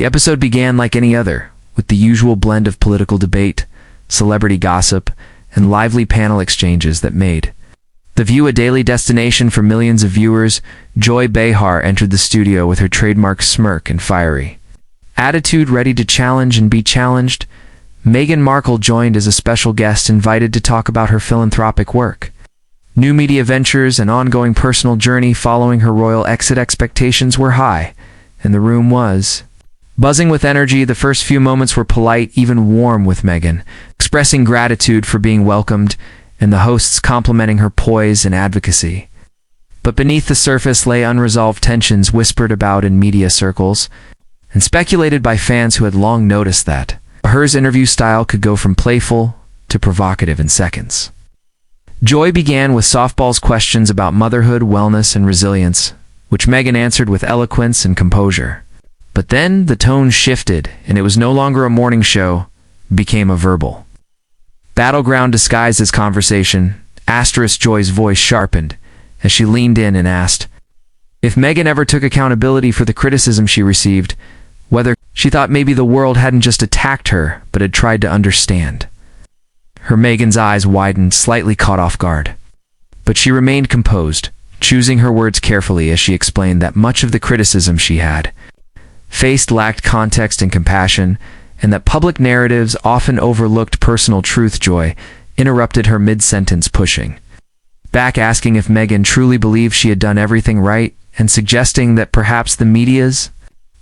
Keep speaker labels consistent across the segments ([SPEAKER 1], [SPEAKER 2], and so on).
[SPEAKER 1] The episode began like any other, with the usual blend of political debate, celebrity gossip, and lively panel exchanges that made The View a daily destination for millions of viewers. Joy Behar entered the studio with her trademark smirk and fiery attitude, ready to challenge and be challenged. Meghan Markle joined as a special guest invited to talk about her philanthropic work, new media ventures, and ongoing personal journey following her royal exit. Expectations were high, and the room was buzzing with energy. The first few moments were polite, even warm, with Meghan expressing gratitude for being welcomed, and the hosts complimenting her poise and advocacy. But beneath the surface lay unresolved tensions whispered about in media circles, and speculated by fans who had long noticed that Behar's interview style could go from playful to provocative in seconds. Joy began with softballs questions about motherhood, wellness, and resilience, which Meghan answered with eloquence and composure. But then the tone shifted, and it was no longer a morning show, it became a verbal battleground disguised as conversation. Joy's voice sharpened as she leaned in and asked if Meghan ever took accountability for the criticism she received, whether she thought maybe the world hadn't just attacked her, but had tried to understand. Meghan's eyes widened, slightly caught off guard. But she remained composed, choosing her words carefully as she explained that much of the criticism she had faced lacked context and compassion, and that public narratives often overlooked personal truth. Joy interrupted her mid-sentence, pushing back, asking if Meghan truly believed she had done everything right, and suggesting that perhaps the media's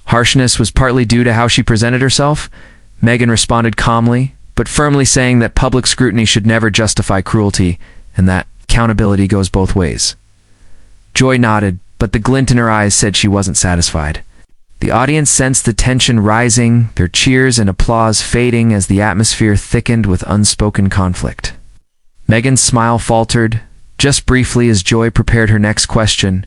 [SPEAKER 1] harshness was partly due to how she presented herself. Meghan responded calmly, but firmly, saying that public scrutiny should never justify cruelty, and that accountability goes both ways. Joy nodded, but the glint in her eyes said she wasn't satisfied. The audience sensed the tension rising, their cheers and applause fading as the atmosphere thickened with unspoken conflict. Meghan's smile faltered, just briefly, as Joy prepared her next question,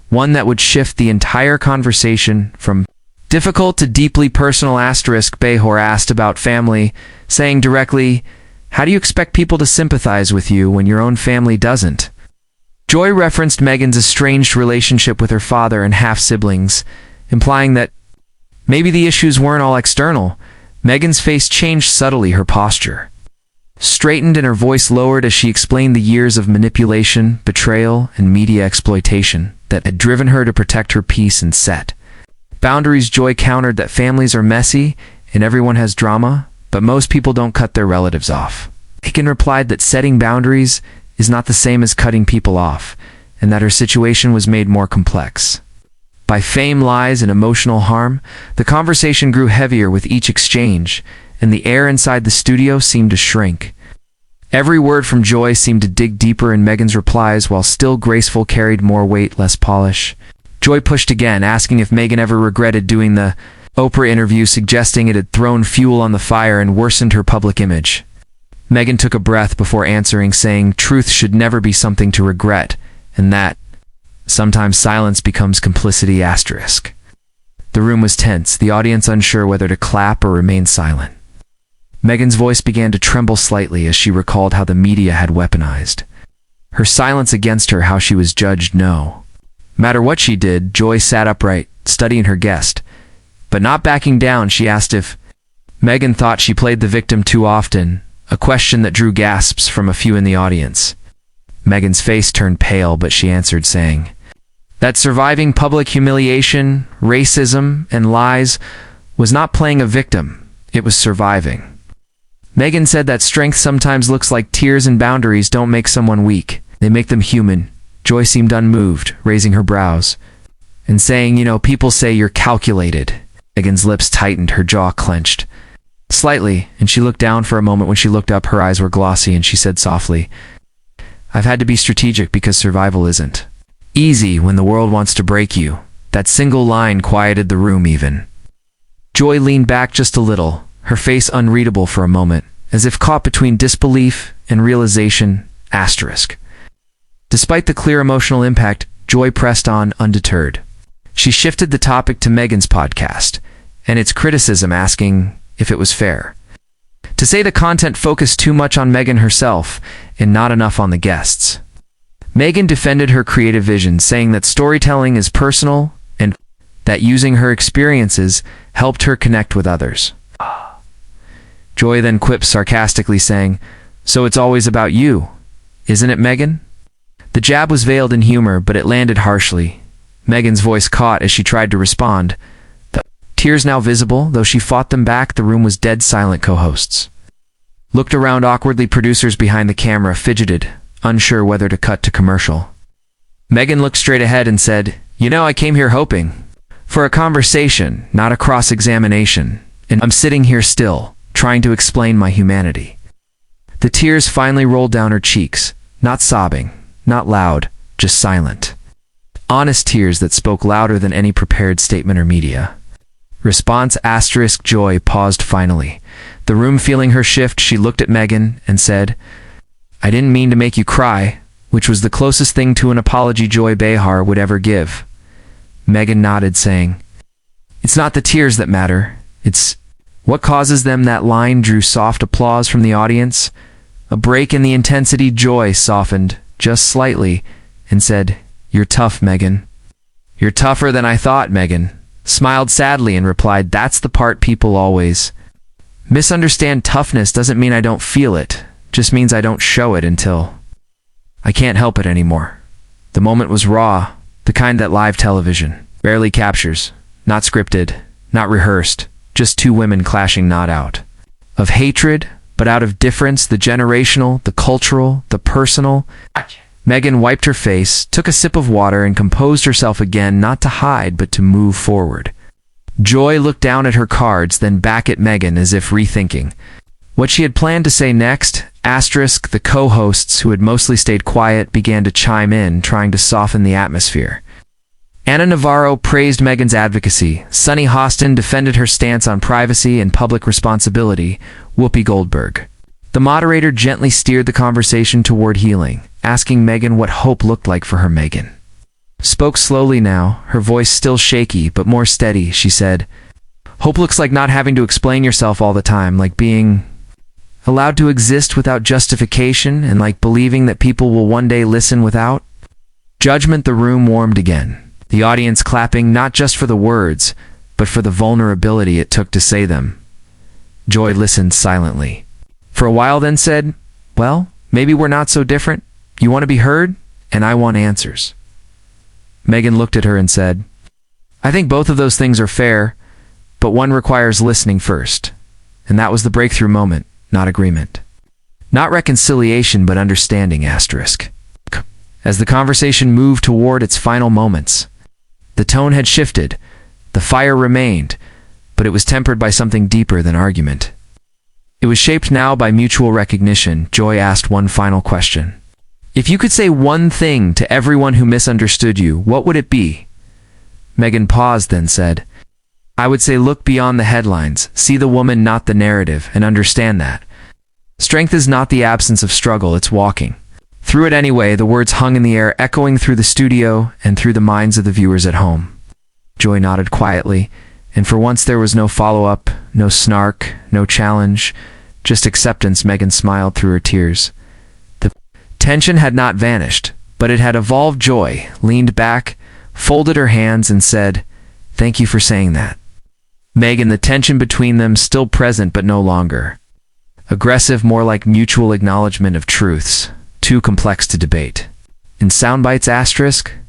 [SPEAKER 1] one that would shift the entire conversation from difficult to deeply personal. Behar asked about family, saying directly, "How do you expect people to sympathize with you when your own family doesn't?" Joy referenced Meghan's estranged relationship with her father and half-siblings, implying that maybe the issues weren't all external. Meghan's face changed subtly, her posture straightened, and her voice lowered as she explained the years of manipulation, betrayal, and media exploitation that had driven her to protect her peace and set boundaries. Joy countered that families are messy and everyone has drama, but most people don't cut their relatives off. Meghan replied that setting boundaries is not the same as cutting people off, and that her situation was made more complex by fame, lies, and emotional harm. The conversation grew heavier with each exchange, and the air inside the studio seemed to shrink. Every word from Joy seemed to dig deeper, and Meghan's replies, while still graceful, carried more weight, less polish. Joy pushed again, asking if Meghan ever regretted doing the Oprah interview, suggesting it had thrown fuel on the fire and worsened her public image. Meghan took a breath before answering, saying truth should never be something to regret, and that sometimes silence becomes complicity. The room was tense, the audience unsure whether to clap or remain silent. Meghan's voice began to tremble slightly as she recalled how the media had weaponized her silence against her, how she was judged. No matter what she did, Joy sat upright, studying her guest, but not backing down. She asked if Meghan thought she played the victim too often, a question that drew gasps from a few in the audience. Meghan's face turned pale, but she answered, saying that surviving public humiliation, racism, and lies was not playing a victim, it was surviving. Meghan said that strength sometimes looks like tears, and boundaries don't make someone weak, they make them human. Joy seemed unmoved, raising her brows and saying, people say you're calculated. Meghan's lips tightened, her jaw clenched slightly, and she looked down for a moment. When she looked up, her eyes were glossy, and she said softly, "I've had to be strategic because survival isn't easy when the world wants to break you." That single line quieted the room even. Joy leaned back just a little, her face unreadable for a moment, as if caught between disbelief and realization. Despite the clear emotional impact, Joy pressed on, undeterred. She shifted the topic to Meghan's podcast and its criticism, asking if it was fair to say the content focused too much on Meghan herself and not enough on the guests. Meghan defended her creative vision, saying that storytelling is personal and that using her experiences helped her connect with others. Joy then quips sarcastically saying, "So it's always about you, isn't it, Meghan?" The jab was veiled in humor, but it landed harshly. Meghan's voice caught as she tried to respond. The tears now visible, though she fought them back, the room was dead silent. Co-hosts looked around awkwardly. Producers behind the camera fidgeted, unsure whether to cut to commercial. Meghan looked straight ahead and said, "You know, I came here hoping for a conversation, not a cross-examination, and I'm sitting here still, trying to explain my humanity." The tears finally rolled down her cheeks, not sobbing, not loud, just silent. Honest tears that spoke louder than any prepared statement or media. Response *. Joy paused finally. The room feeling her shift, she looked at Meghan and said, "I didn't mean to make you cry," which was the closest thing to an apology Joy Behar would ever give. Meghan nodded, saying, "It's not the tears that matter, it's what causes them." That line drew soft applause from the audience. A break in the intensity. Joy softened, just slightly, and said, "You're tough, Meghan." "You're tougher than I thought," Meghan smiled sadly and replied, "That's the part people always misunderstand. Toughness doesn't mean I don't feel it, just means I don't show it until I can't help it anymore." The moment was raw, the kind that live television rarely captures. Not scripted, not rehearsed, just two women clashing, not out of hatred, but out of difference, the generational, the cultural, the personal. Meghan wiped her face, took a sip of water, and composed herself again, not to hide, but to move forward. Joy looked down at her cards, then back at Meghan as if rethinking what she had planned to say next. *. The co-hosts, who had mostly stayed quiet, began to chime in, trying to soften the atmosphere. Anna Navarro praised Meghan's advocacy. Sunny Hostin defended her stance on privacy and public responsibility. Whoopi Goldberg, the moderator, gently steered the conversation toward healing, asking Meghan what hope looked like for her. Meghan spoke slowly now, her voice still shaky but more steady. She said, "Hope looks like not having to explain yourself all the time, like being allowed to exist without justification, and like believing that people will one day listen without judgment." The room warmed again, the audience clapping not just for the words, but for the vulnerability it took to say them. Joy listened silently for a while, then said, "Well, maybe we're not so different. You want to be heard, and I want answers." Meghan looked at her and said, "I think both of those things are fair, but one requires listening first." And that was the breakthrough moment, not agreement. Not reconciliation, but understanding. *. As the conversation moved toward its final moments, the tone had shifted, the fire remained, but it was tempered by something deeper than argument. It was shaped now by mutual recognition. Joy asked one final question. "If you could say one thing to everyone who misunderstood you, what would it be?" Meghan paused, then said, "I would say look beyond the headlines, see the woman, not the narrative, and understand that strength is not the absence of struggle, it's walking through it anyway." The words hung in the air, echoing through the studio and through the minds of the viewers at home. Joy nodded quietly, and for once there was no follow-up, no snark, no challenge, just acceptance. Meghan smiled through her tears. The tension had not vanished, but it had evolved. Joy leaned back, folded her hands, and said, "Thank you for saying that." Meghan, the tension between them still present but no longer aggressive, more like mutual acknowledgement of truths too complex to debate. In soundbites *.